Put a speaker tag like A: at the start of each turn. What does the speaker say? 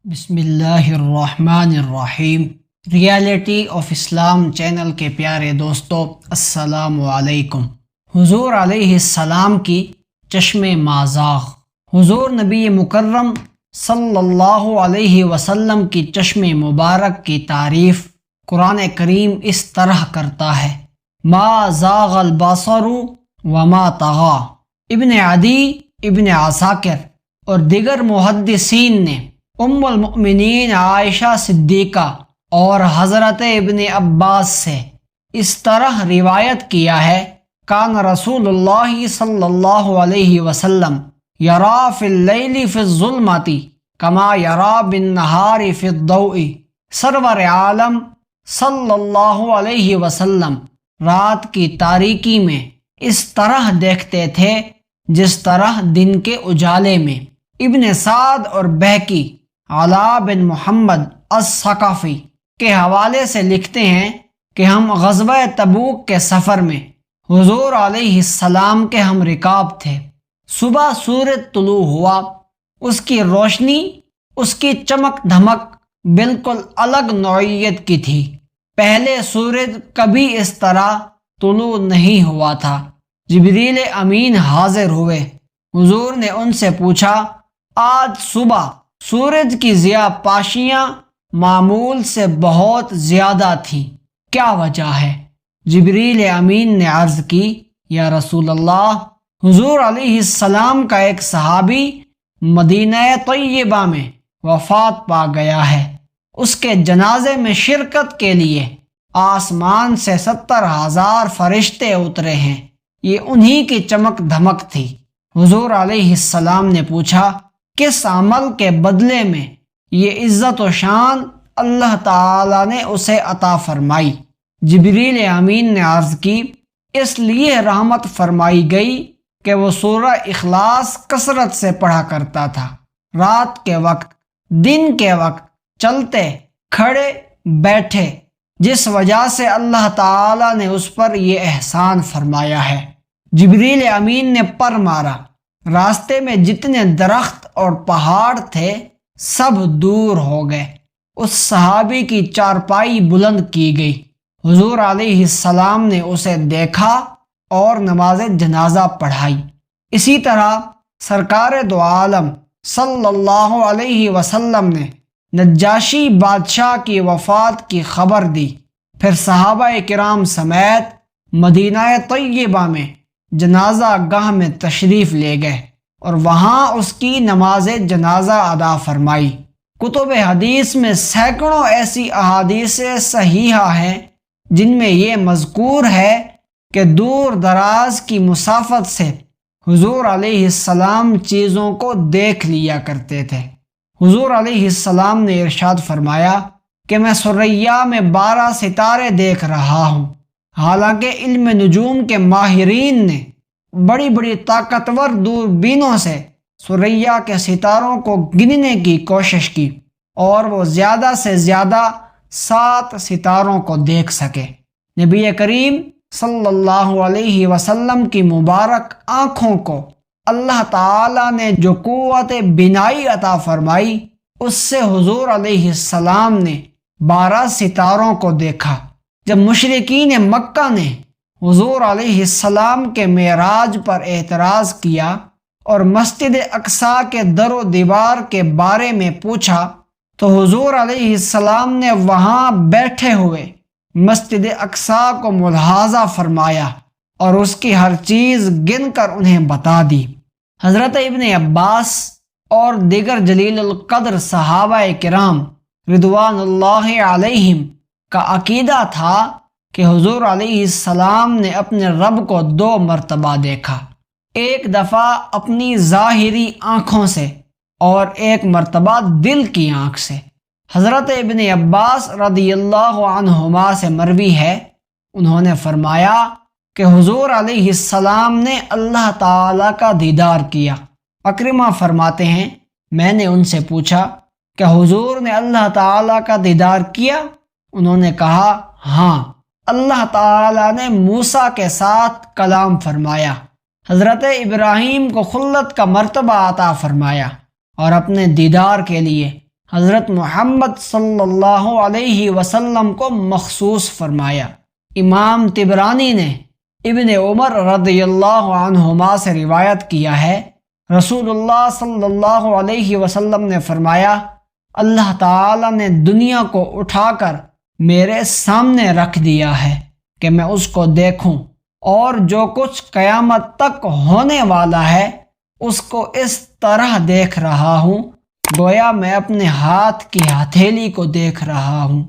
A: بسم اللہ الرحمن الرحیم۔ ریالٹی آف اسلام چینل کے پیارے دوستو، السلام علیکم۔ حضور علیہ السلام کی چشم مازاغ۔ حضور نبی مکرم صلی اللہ علیہ وسلم کی چشم مبارک کی تعریف قرآن کریم اس طرح کرتا ہے: ما زاغ البصر وما طغى۔ ابن عدی، ابن عساکر اور دیگر محدثین نے ام المؤمنین عائشہ صدیقہ اور حضرت ابن عباس سے اس طرح روایت کیا ہے: کان رسول اللہ صلی اللہ علیہ وسلم یرا فی اللیل فی الظلمۃ کما یرا بالنہار فی الضوء۔ سرور عالم صلی اللہ علیہ وسلم رات کی تاریکی میں اس طرح دیکھتے تھے جس طرح دن کے اجالے میں۔ ابن سعد اور بہقی علاء بن محمد الثقفی کے حوالے سے لکھتے ہیں کہ ہم غزوہ تبوک کے سفر میں حضور علیہ السلام کے ہم رکاب تھے۔ صبح سورج طلوع ہوا، اس کی روشنی، اس کی چمک دھمک بالکل الگ نوعیت کی تھی۔ پہلے سورج کبھی اس طرح طلوع نہیں ہوا تھا۔ جبریل امین حاضر ہوئے۔ حضور نے ان سے پوچھا: آج صبح سورج کی ضیاء پاشیاں معمول سے بہت زیادہ تھیں، کیا وجہ ہے؟ جبریل امین نے عرض کی: یا رسول اللہ، حضور علیہ السلام کا ایک صحابی مدینہ طیبہ میں وفات پا گیا ہے، اس کے جنازے میں شرکت کے لیے آسمان سے 70,000 فرشتے اترے ہیں، یہ انہی کی چمک دھمک تھی۔ حضور علیہ السلام نے پوچھا: کس عمل کے بدلے میں یہ عزت و شان اللہ تعالی نے اسے عطا فرمائی؟ جبریل امین نے عرض کی: اس لیے رحمت فرمائی گئی کہ وہ سورہ اخلاص کثرت سے پڑھا کرتا تھا، رات کے وقت، دن کے وقت، چلتے کھڑے بیٹھے، جس وجہ سے اللہ تعالی نے اس پر یہ احسان فرمایا ہے۔ جبریل امین نے پر مارا، راستے میں جتنے درخت اور پہاڑ تھے سب دور ہو گئے۔ اس صحابی کی چارپائی بلند کی گئی۔ حضور علیہ السلام نے اسے دیکھا اور نماز جنازہ پڑھائی۔ اسی طرح سرکار دو عالم صلی اللہ علیہ وسلم نے نجاشی بادشاہ کی وفات کی خبر دی، پھر صحابہ کرام سمیت مدینہ طیبہ میں جنازہ گاہ میں تشریف لے گئے اور وہاں اس کی نماز جنازہ ادا فرمائی۔ کتب حدیث میں سینکڑوں ایسی احادیث صحیحہ ہیں جن میں یہ مذکور ہے کہ دور دراز کی مسافت سے حضور علیہ السلام چیزوں کو دیکھ لیا کرتے تھے۔ حضور علیہ السلام نے ارشاد فرمایا کہ میں ثریا میں 12 ستارے دیکھ رہا ہوں، حالانکہ علم نجوم کے ماہرین نے بڑی بڑی طاقتور دوربینوں سے ثریا کے ستاروں کو گننے کی کوشش کی اور وہ زیادہ سے زیادہ 7 ستاروں کو دیکھ سکے۔ نبی کریم صلی اللہ علیہ وسلم کی مبارک آنکھوں کو اللہ تعالی نے جو قوت بینائی عطا فرمائی، اس سے حضور علیہ السلام نے 12 ستاروں کو دیکھا۔ جب مشرکین مکہ نے حضور علیہ السلام کے معراج پر اعتراض کیا اور مسجد اقصیٰ کے در و دیوار کے بارے میں پوچھا تو حضور علیہ السلام نے وہاں بیٹھے ہوئے مسجد اقصیٰ کو ملاحظہ فرمایا اور اس کی ہر چیز گن کر انہیں بتا دی۔ حضرت ابن عباس اور دیگر جلیل القدر صحابہ کرام رضوان اللہ علیہم کا عقیدہ تھا کہ حضور علیہ السلام نے اپنے رب کو 2 مرتبہ دیکھا، ایک دفعہ اپنی ظاہری آنکھوں سے اور ایک مرتبہ دل کی آنکھ سے۔ حضرت ابن عباس رضی اللہ عنہما سے مروی ہے، انہوں نے فرمایا کہ حضور علیہ السلام نے اللہ تعالی کا دیدار کیا۔ اکرمہ فرماتے ہیں میں نے ان سے پوچھا کہ حضور نے اللہ تعالی کا دیدار کیا؟ انہوں نے کہا ہاں، اللہ تعالی نے موسیٰ کے ساتھ کلام فرمایا، حضرت ابراہیم کو خلت کا مرتبہ عطا فرمایا اور اپنے دیدار کے لیے حضرت محمد صلی اللہ علیہ وسلم کو مخصوص فرمایا۔ امام طبرانی نے ابن عمر رضی اللہ عنہما سے روایت کیا ہے، رسول اللہ صلی اللہ علیہ وسلم نے فرمایا، اللہ تعالی نے دنیا کو اٹھا کر میرے سامنے رکھ دیا ہے کہ میں اس کو دیکھوں، اور جو کچھ قیامت تک ہونے والا ہے اس کو اس طرح دیکھ رہا ہوں گویا میں اپنے ہاتھ کی ہتھیلی کو دیکھ رہا ہوں۔